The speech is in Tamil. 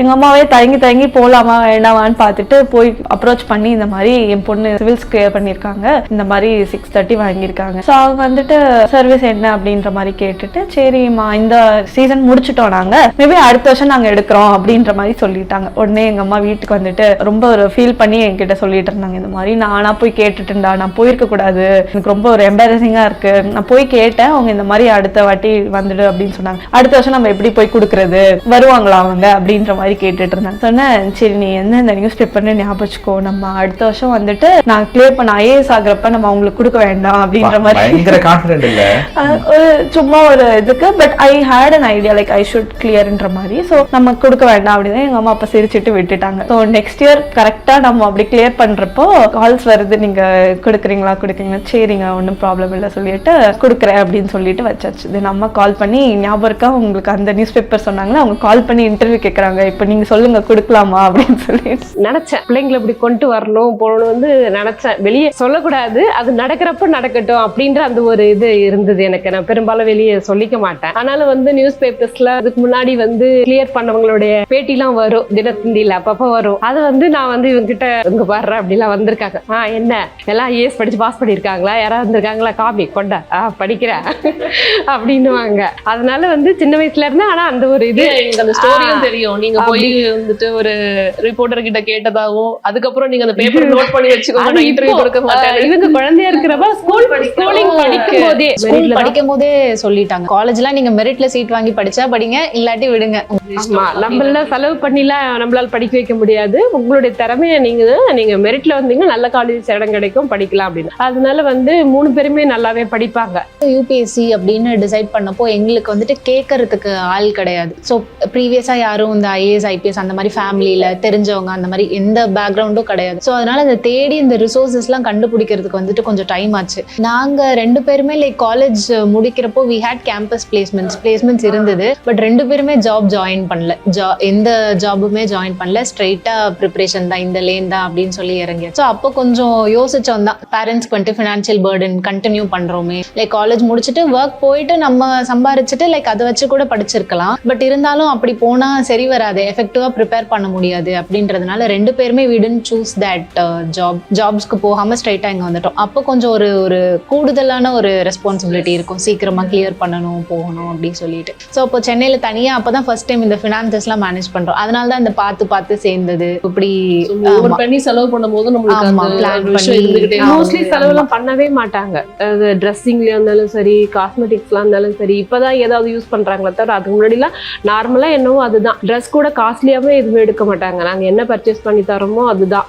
எங்க அம்மாவே தயங்கி போலாமா வேண்டாமான்னு பார்த்துட்டு போய் அப்ரோச் பண்ணி இந்த மாதிரி என் பொண்ணு சிவில்ஸ் கிளியர் பண்ணியிருக்காங்க, இந்த மாதிரி 630 வாங்கியிருக்காங்க. ஸோ அவங்க வந்துட்டு சர்வீஸ் என்ன அப்படின்ற மாதிரி கேட்டுட்டு சரிம்மா இந்த சீசன் முடிச்சுட்டோம், நாங்க மேபி அடுத்த வருஷம் நாங்க எடுக்கிறோம் அப்படின்ற மாதிரி சொல்லிட்டாங்க. உடனே எங்க அம்மா வீட்டுக்கு வந்துட்டு ரொம்ப ஒரு ஃபீல் பண்ணி என்கிட்ட சொல்லிட்டு இருந்தாங்க, இந்த மாதிரி நானா போய் கேட்டுட்டேன்டா, நான் போயிருக்க கூடாது, எனக்கு ரொம்ப ஒரு எம்பாரசிங்கா இருக்கு, நான் போய் கேட்டேன், அவங்க இந்த மாதிரி அடுத்த வாட்டி வந்துடு அப்படின்னு சொன்னாங்க. அடுத்த வருஷம் நம்ம எப்படி போய் கொடுக்கறது, வருவாங்களா அவங்க அப்படின்ற மாதிரி கேட்டுட்டு இருந்தாங்க. சொன்னேன் சரி நீ இந்த நியூஸ் பேப்பர்னு ஞாபகம் வச்சுக்கோ, நம்ம அடுத்த வருஷம் வந்துட்டு நான் கிளியர் பண்ண ஐஏஎஸ் ஆகுறப்ப நம்ம அவங்களுக்கு கொடுக்க வேண்டாம் அப்படின்ற மாதிரி சும்மா ஒரு இதுக்கு. But I had an idea like I should கிளியர்ன்ற மாதிரி. ஸோ நம்ம கொடுக்க வேண்டாம் அப்படின்னு எங்க அம்மா அப்பா சிரிச்சுட்டு விட்டுட்டாங்க. ஸோ நெக்ஸ்ட் இயர் கரெக்டா நம்ம அப்படி கிளியர் பண்றப்போ கால்ஸ் வருது, நீங்க கொடுக்குறீங்களா சரிங்க ஒன்றும் ப்ராப்ளம் இல்லை சொல்லிட்டு கொடுக்குறேன் அப்படின்னு சொல்லிட்டு வச்சாச்சு. தென் அம்மா கால் பண்ணி ஞாபகம் இருக்கா உங்களுக்கு அந்த நியூஸ் பேப்பர் சொன்னாங்களா, அவங்க கால் பண்ணி இன்டர்வியூ கேட்கறாங்க, இப்போ நீங்க சொல்லுங்க கொடுக்கலாமா அப்படின்னு சொல்லிட்டு நினைச்சேன். பிள்ளைங்களை இப்படி கொண்டு வரணும் போகணும் நினைச்சேன். வெளியே சொல்லக்கூடாது, அது நடக்கிறப்ப நடக்கட்டும் அப்படின்ற அந்த ஒரு இது இருந்தது எனக்கு. நான் பெரும்பாலும் வெளியே சொல்லிக்க மாட்டேன். ஆனாலும் நியூஸ் பேப்பர்ஸ்ல அதுக்கு முன்னாடி கிளியர் பண்ணவங்களுடைய பேட்டிலாம் வரும், தினத்தந்தியில அப்பப்ப வரும். அது நான் இவங்கிட்ட இங்க பாடுறேன் அப்படிலாம் வந்திருக்காங்க. என்ன எல்லாம் ஐஏஎஸ் படிச்சு பாஸ் பண்ணிருக்காங்களா, யாராவது வந்திருக்காங்களா, காபி கொண்ட படிக்கிறேன் அப்படின்னுவாங்க. அதனால சின்ன வயசுல இருந்து ஆனா அந்த ஒரு இது அந்த ஸ்டோரியும் தெரியும். நீங்க போய் ஒரு ரிப்போர்ட்டர் கிட்ட கேட்டதாகவும் அதுக்கப்புறம் நீங்க அந்த பேப்பர் நோட் பண்ணி வச்சுக்கோங்க, இன்டர்வியூ கொடுக்க மாட்டாங்க. இவங்க குழந்தையா இருக்கிறப்ப ஸ்கூலிங் படிக்கும் போதே சொல்லிட்டாங்க, காலேஜ்லாம் நீங்க மெரிட்ல சீட் வாங்கி படிச்சா படிங்க, இல்லாட்டி விடுங்க. நம்மள செலவு பண்ணிலாம் நம்மளால படிக்க வைக்க முடியாது. உங்களுடைய திறமைய நீங்க மெரிட்ல வந்தீங்கன்னா நல்ல காலேஜ் இடம் கிடைக்கும், படிக்கலாம் அப்படின்னு. அதனால 3 பேருமே நல்லாவே படிப்பாங்க. யூபிஎஸ்சி அப்படின்னு டிசைட் பண்ணப்போ எங்களுக்கு கேட்கறதுக்கு ஆள் கிடையாது. ஸோ ப்ரீவியஸா யாரும் இந்த ஐஏஎஸ் ஐபிஎஸ் அந்த மாதிரி ஃபேமிலியில தெரிஞ்சவங்க அந்த மாதிரி எந்த பேக்ரவுண்டும் கிடையாது. ஸோ அதனால அதை தேடி இந்த ரிசோர்ஸஸ்லாம் கண்டுபிடிக்கிறதுக்கு கொஞ்சம் டைம் ஆச்சு. நாங்க 2 பேருமே லைக் காலேஜ் முடிக்கிறப்போ வி ஹேட் கேம்பஸ் பிளேஸ்மெண்ட்ஸ் இருந்தது. பட் 2 பேருமே ஜாப் ஜாயின் பண்ணல, எந்த ஜாபுமே ஜாயின் பண்ணல, ஸ்ட்ரைட்டா ப்ரிப்பரேஷன் தான், இந்த லேன் தான் அப்படின்னு சொல்லி இறங்கி. ஸோ அப்போ கொஞ்சம் யோசிச்சோம் தான், பேரண்ட்ஸ்க்கு ஃபினான்ஷியல் பர்டன் கண்டினியூ பண்றோமே, லைக் காலேஜ் முடிச்சுட்டு ஒர்க் போயிட்டு நம்ம சம்பாரிச்சுட்டு லைக் அதை வச்சு கூட படிச்சிருக்கலாம். பட் இருந்தாலும் அப்படி போனா சரி வராது, எஃபெக்டிவா ப்ரிப்பேர் பண்ண முடியாது அப்படின்றதுனால 2 பேருமே we didn't choose that ஜாப்ஸ்க்கு போகாம ஸ்ட்ரைட்டா இங்க வந்துட்டோம். அப்போ கொஞ்சம் ஒரு கூடுதலான ஒரு ரெஸ்பான்சிபிலிட்டி இருக்கும், சீக்கிரமா கிளியர் பண்ணணும் போகணும் அப்படின்னு சொல்லிட்டு. ஸோ அப்போ சென்னையில தனியா அப்பதான் ஃபர்ஸ்ட் டைம் இந்த ஃபினான்சஸ் எல்லாம் மேனேஜ் பண்றோம். அதனால தான் இந்த பார்த்து சேர்ந்தது. இப்படி பண்ணி செலவு பண்ணும்போது மோஸ்ட்லி செலவு எல்லாம் பண்ணவே மாட்டாங்க. ட்ரெஸ்ஸிங்ல இருந்தாலும் சரி, காஸ்மெட்டிக்ஸ்லாம் இருந்தாலும் சரி, இப்பதான் ஏதாவது யூஸ் பண்றாங்களே தவிர அதுக்கு முன்னாடி எல்லாம் நார்மலா என்னவோ அதுதான். ட்ரெஸ் கூட காஸ்ட்லியாவே எதுவுமே எடுக்க மாட்டாங்க. நாங்க என்ன பர்ச்சேஸ் பண்ணி தரோமோ அதுதான்.